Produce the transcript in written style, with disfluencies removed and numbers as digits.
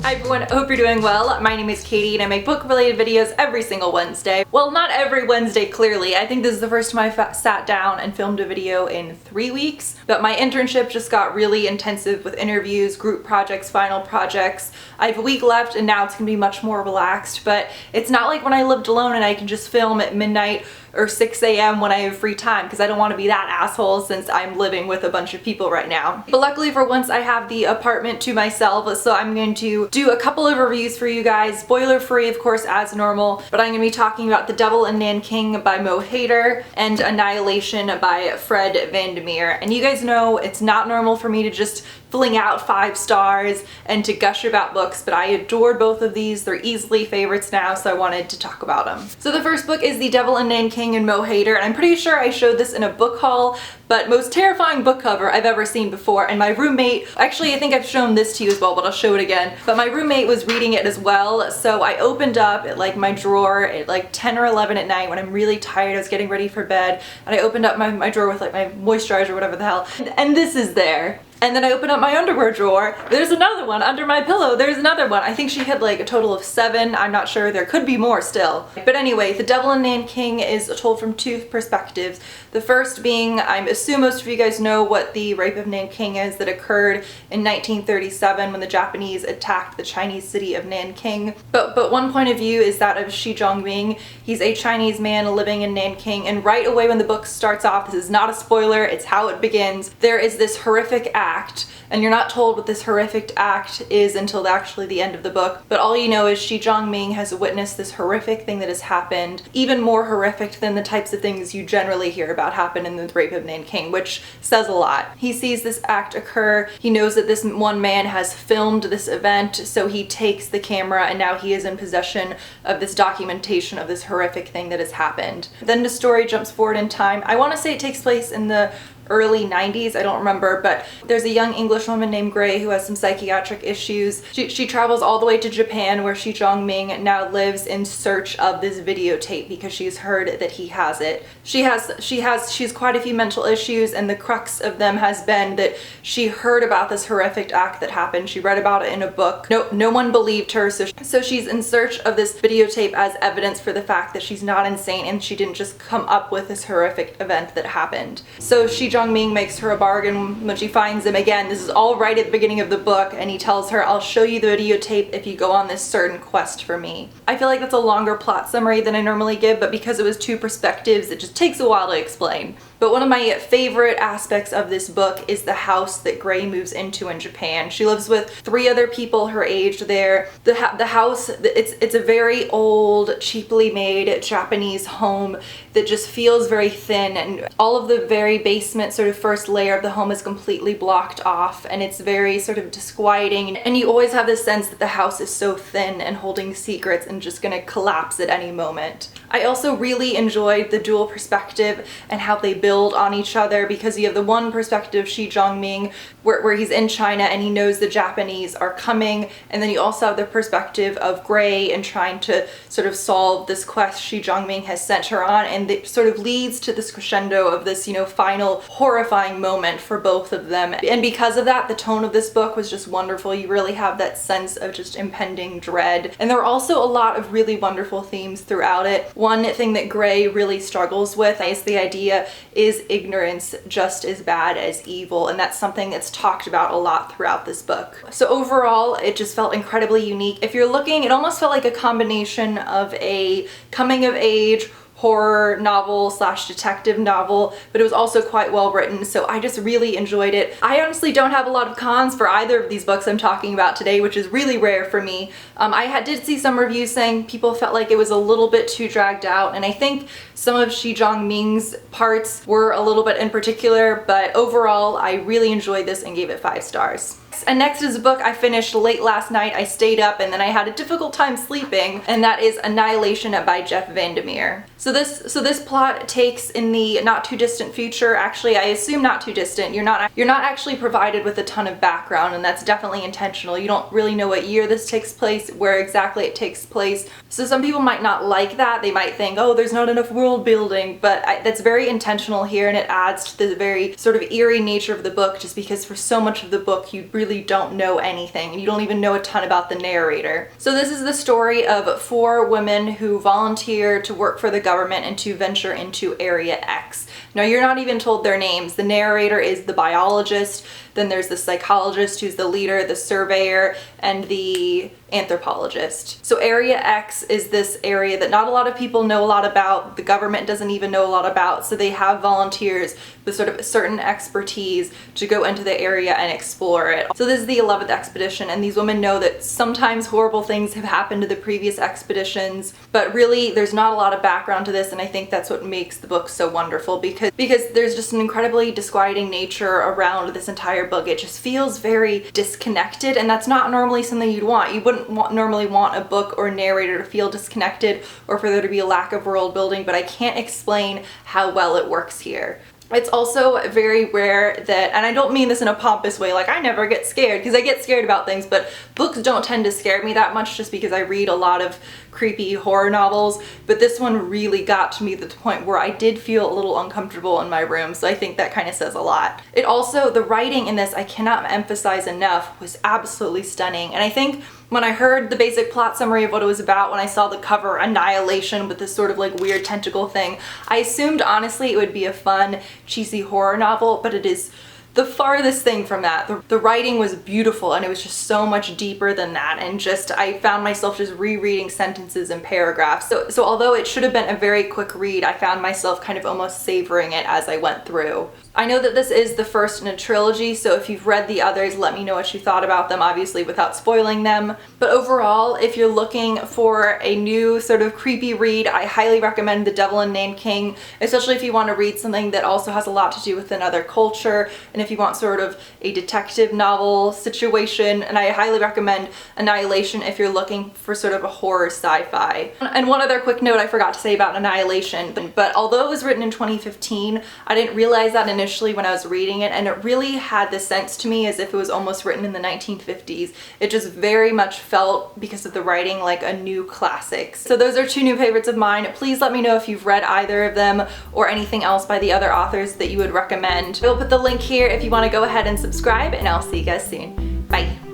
Hi everyone, I hope you're doing well. My name is Katie and I make book related videos every single Wednesday. Well, not every Wednesday clearly. I think this is the first time I've sat down and filmed a video in 3 weeks, but my internship just got really intensive with interviews, group projects, final projects. I have a week left and now it's gonna be much more relaxed, but it's not like when I lived alone and I can just film at midnight or 6 a.m. when I have free time, because I don't want to be that asshole since I'm living with a bunch of people right now. But luckily for once I have the apartment to myself, so I'm going to do a couple of reviews for you guys, spoiler free of course as normal, but I'm going to be talking about The Devil in Nanking by Mo Hader and Annihilation by Fred Vandermeer. And you guys know it's not normal for me to just fling out 5 stars and to gush about books, but I adored both of these. They're easily favorites now, so I wanted to talk about them. So the first book is The Devil in Nanking and Mo Hader, and I'm pretty sure I showed this in a book haul, but most terrifying book cover I've ever seen before. And my roommate, actually I think I've shown this to you as well, but I'll show it again, but my roommate was reading it as well, so I opened up at like my drawer at like 10 or 11 at night when I'm really tired, I was getting ready for bed, and I opened up my drawer with like my moisturizer, whatever the hell, and this is there. And then I open up my underwear drawer, there's another one. Under my pillow, there's another one. I think she had like a total of 7, I'm not sure, there could be more still. But anyway, The Devil in Nanking is told from 2 perspectives. The first being, I assume most of you guys know what the rape of Nanking is that occurred in 1937 when the Japanese attacked the Chinese city of Nanking. But one point of view is that of Shi Zhongming. He's a Chinese man living in Nanking, and right away when the book starts off, this is not a spoiler, it's how it begins, there is this horrific act, and you're not told what this horrific act is until actually the end of the book, but all you know is Shi Zhongming has witnessed this horrific thing that has happened, even more horrific than the types of things you generally hear about happen in the rape of Nanking, which says a lot. He sees this act occur, he knows that this one man has filmed this event, so he takes the camera and now he is in possession of this documentation of this horrific thing that has happened. Then the story jumps forward in time. I want to say it takes place in the early 90s, I don't remember, but there's a young English woman named Gray who has some psychiatric issues. She travels all the way to Japan where Shi Zhongming now lives in search of this videotape because she's heard that he has it. She's quite a few mental issues, and the crux of them has been that she heard about this horrific act that happened. She read about it in a book. No one believed her, so she's in search of this videotape as evidence for the fact that she's not insane and she didn't just come up with this horrific event that happened. So Shi Zhongming makes her a bargain when she finds him again. This is all right at the beginning of the book, and he tells her, I'll show you the videotape if you go on this certain quest for me. I feel like that's a longer plot summary than I normally give, but because it was 2 perspectives, it just takes a while to explain. But one of my favorite aspects of this book is the house that Gray moves into in Japan. She lives with 3 other people her age there. The house, it's a very old, cheaply made Japanese home that just feels very thin, and all of the very basement sort of first layer of the home is completely blocked off, and it's very sort of disquieting, and you always have this sense that the house is so thin and holding secrets and just gonna collapse at any moment. I also really enjoyed the dual perspective and how they build on each other, because you have the one perspective, Shi Zhongming, where he's in China and he knows the Japanese are coming, and then you also have the perspective of Gray and trying to sort of solve this quest Shi Zhongming has sent her on, and it sort of leads to this crescendo of this, you know, final horrifying moment for both of them. And because of that, the tone of this book was just wonderful. You really have that sense of just impending dread, and there are also a lot of really wonderful themes throughout it. One thing that Gray really struggles with is the idea, is ignorance just as bad as evil? And that's something that's talked about a lot throughout this book. So overall, it just felt incredibly unique. If you're looking, it almost felt like a combination of a coming of age horror novel / detective novel, but it was also quite well written, so I just really enjoyed it. I honestly don't have a lot of cons for either of these books I'm talking about today, which is really rare for me. I did see some reviews saying people felt like it was a little bit too dragged out, and I think some of Shi Zhongming's parts were a little bit in particular, but overall I really enjoyed this and gave it 5 stars. And next is a book I finished late last night. I stayed up and then I had a difficult time sleeping, and that is Annihilation by Jeff Vandermeer. So this plot takes in the not too distant future. Actually, I assume not too distant. You're not actually provided with a ton of background, and that's definitely intentional. You don't really know what year this takes place, where exactly it takes place. So some people might not like that. They might think, oh, there's not enough world building, but that's very intentional here, and it adds to the very sort of eerie nature of the book, just because for so much of the book you really really don't know anything and you don't even know a ton about the narrator. So this is the story of 4 women who volunteer to work for the government and to venture into Area X. Now you're not even told their names. The narrator is the biologist, then there's the psychologist who's the leader, the surveyor, and the anthropologist. So Area X is this area that not a lot of people know a lot about, the government doesn't even know a lot about, so they have volunteers with sort of a certain expertise to go into the area and explore it. So this is the 11th expedition, and these women know that sometimes horrible things have happened to the previous expeditions, but really there's not a lot of background to this, and I think that's what makes the book so wonderful, because there's just an incredibly disquieting nature around this entire book. It just feels very disconnected, and that's not normally something you'd want. You wouldn't normally want a book or narrator to feel disconnected or for there to be a lack of world building, but I can't explain how well it works here. It's also very rare that, and I don't mean this in a pompous way, like I never get scared, because I get scared about things, but books don't tend to scare me that much just because I read a lot of creepy horror novels, but this one really got to me to the point where I did feel a little uncomfortable in my room, so I think that kind of says a lot. It also, the writing in this, I cannot emphasize enough, was absolutely stunning, and I think when I heard the basic plot summary of what it was about, when I saw the cover, Annihilation, with this sort of like weird tentacle thing, I assumed honestly it would be a fun, cheesy horror novel, but it is the farthest thing from that. The writing was beautiful and it was just so much deeper than that, and just I found myself just rereading sentences and paragraphs. So although it should have been a very quick read, I found myself kind of almost savoring it as I went through. I know that this is the first in a trilogy, so if you've read the others, let me know what you thought about them, obviously without spoiling them. But overall, if you're looking for a new sort of creepy read, I highly recommend The Devil and Named King, especially if you want to read something that also has a lot to do with another culture, and if you want sort of a detective novel situation, and I highly recommend Annihilation if you're looking for sort of a horror sci-fi. And one other quick note I forgot to say about Annihilation, but although it was written in 2015, I didn't realize that initially when I was reading it, and it really had this sense to me as if it was almost written in the 1950s. It just very much felt, because of the writing, like a new classic. So those are 2 new favorites of mine. Please let me know if you've read either of them or anything else by the other authors that you would recommend. I will put the link here if you want to go ahead and subscribe, and I'll see you guys soon. Bye!